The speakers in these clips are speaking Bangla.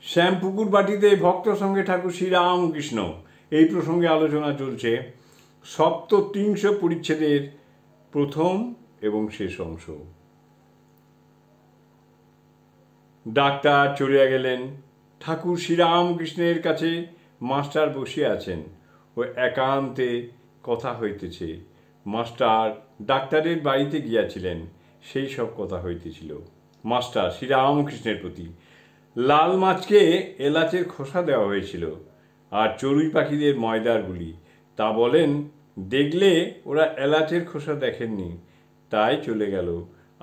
শ্যামপুকুর বাটিতে ভক্ত সঙ্গে ঠাকুর শ্রীরামকৃষ্ণ এই প্রসঙ্গে আলোচনা চলছে সপ্তত্রিংশ পরিচ্ছেদের প্রথম এবং শেষ অংশ। ডাক্তার চলিয়া গেলেন। ঠাকুর শ্রীরামকৃষ্ণের কাছে মাস্টার বসিয়া আছেন ও একান্তে কথা হইতেছে। মাস্টার ডাক্তারের বাড়িতে গিয়াছিলেন, সেই সব কথা হইতেছিল মাস্টার শ্রীরামকৃষ্ণের প্রতি। লাল মাছকে এলাচের খোসা দেওয়া হয়েছিল আর চড়ুই পাখিদের ময়দার গুলি। তা বলেন দেখলে ওরা এলাচের খোসা দেখেননি, তাই চলে গেল।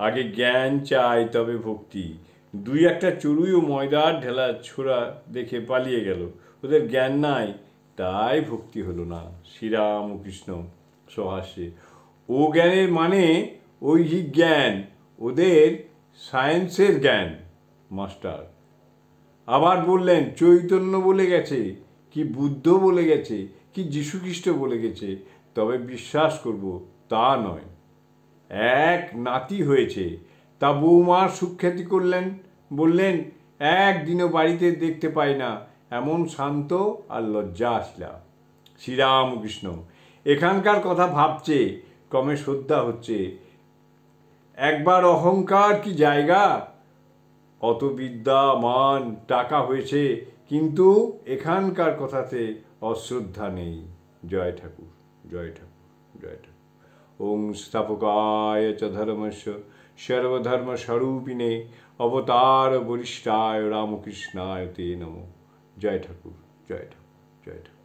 আগে জ্ঞান চাই তবে ভক্তি। দুই একটা চড়ুই ও ময়দার ঢেলা ছোড়া দেখে পালিয়ে গেল, ওদের জ্ঞান নাই, তাই ভক্তি হলো না। শ্রীরামকৃষ্ণ সহাস্যে, ও জ্ঞানের মানে ঐহিক জ্ঞান, ওদের সায়েন্সের জ্ঞান। মাস্টার আবার বললেন চৈতন্য বলে গেছে, কি বুদ্ধ বলে গেছে, কি যীশুখ্রিস্ট বলে গেছে, তবে বিশ্বাস করব তা নয়। এক নাতি হয়েছে, তা বৌমার সুখ্যাতি করলেন, বললেন একদিনও বাড়িতে দেখতে পাই না, এমন শান্ত আর লজ্জাশীলা। শ্রীরামকৃষ্ণ এখানকার কথা ভাবছে, ক্রমে শ্রদ্ধা হচ্ছে। একবার অহংকার কি জায়গা, অত বিদ্যা মান টাকা হয়েছে, কিন্তু এখানকার কথাতে অশ্রদ্ধা নেই। জয় ঠাকুর, জয় ঠাকুর, জয় ঠাকুর। ওং স্থাপকায় চ ধর্মস্য সর্বধর্মস্বরূপিণে অবতার বরিষ্ঠায় রামকৃষ্ণায় তে নমঃ। জয় ঠাকুর, জয় ঠাকুর, জয় ঠাকুর।